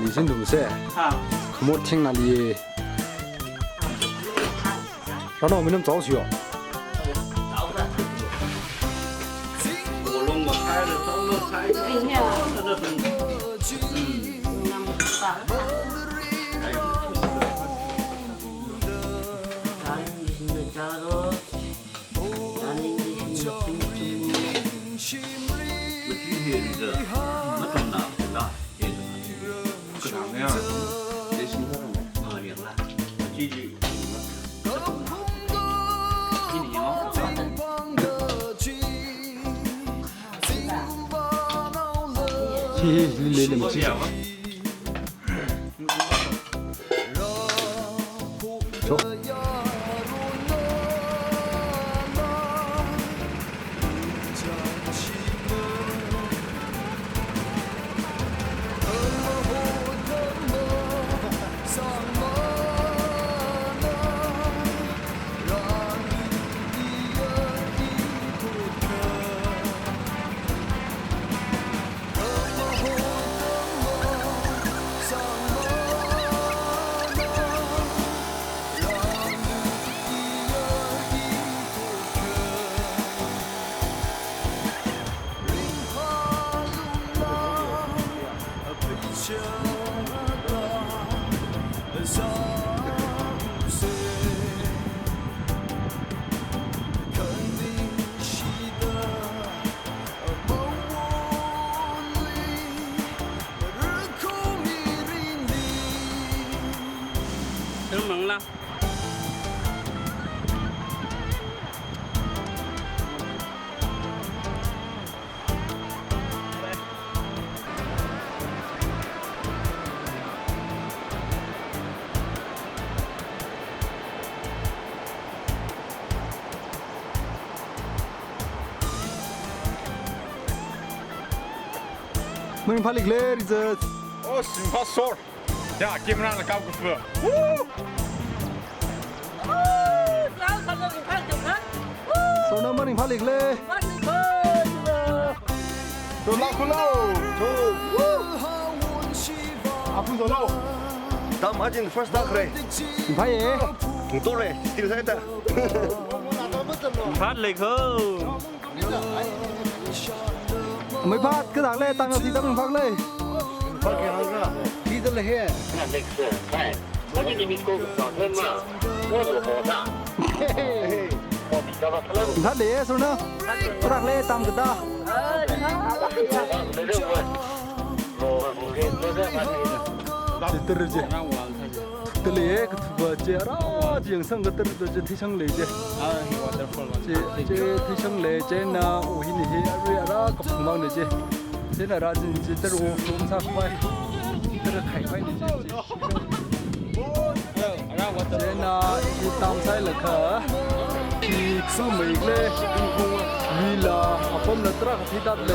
李先同事，我听那里，让我们能早去哦。你们记着。走。Men pas ligler dit. Oh, c'est pas sort. Ja, geef me aan de koude vuur. Sao nó men pas ligler. Đồ lao khô lâu. 아픈 거 lâu. 나 맞은 first dark ray. Phải vậy. 또 ray. still 살다. phát lịch hơn Mới phát cứ thằng lên tăng thì tao mình phát lên. phát cái hàng ra. Đi tới là hết. Phát để xuống nữa. Cứ thằng lên tăng cái ta. 들으지. 들리에 그 두번째 알아. 영상 그 들으지 대상 레제. 제 대상 레제나 오히니 해 알아. 그 풍망 레제. 제나 라진 제대로 공사 과이. 들어 가이과이 레제. 제나 이 땀살 르카. 이 수메이래. 위라 아범 나트라 피답래.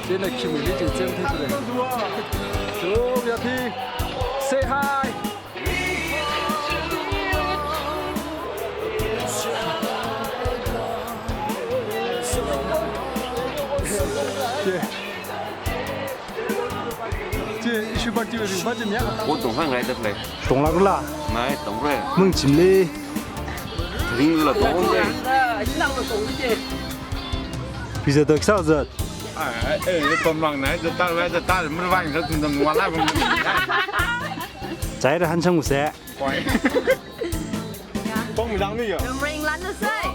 제나 키미리 제잼 테드래. 저 야티 say hi. Chị sư bắt chịu thì bắt chịu nhé. Ủa tổng hàng này thật này Tổng là cái là Này tổng rồi mừng chìm đi. Hình như là tổng đây Bây giờ được sao giờ? 돈 막 나이 저 딸 왜저 딸 물방이 저 좀 몰라 보면 Trái là hắn trong một xe. 뽕 미랑이요. Ring lăn rồi xây.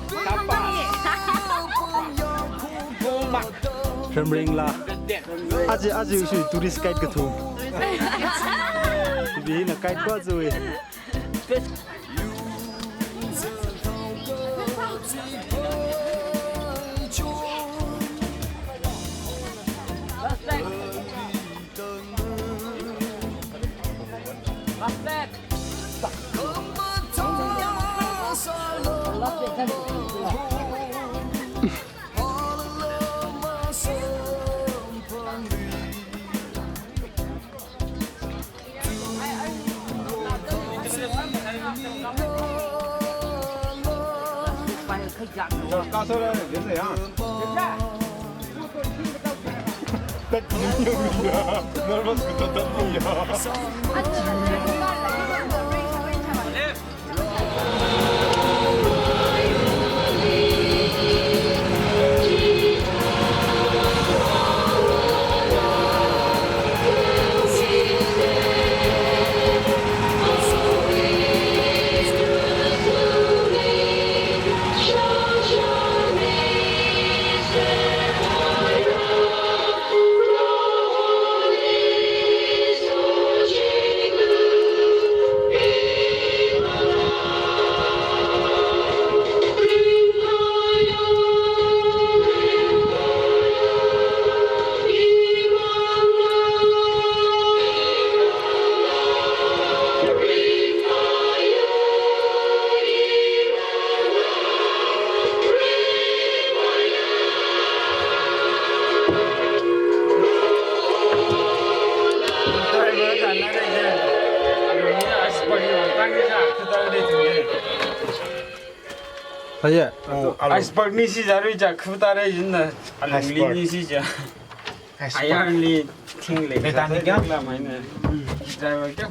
Râm ring là 아주 요새 tourist guide cái thùng. Vì là guide quá rồi. 告诉了别这样。那真有呀，那不是真的呀。 다시. 아이스박니 시자로 자 크다래 있는 알링리 시자 아이언리 팅레. 내 단계. 자, 이렇게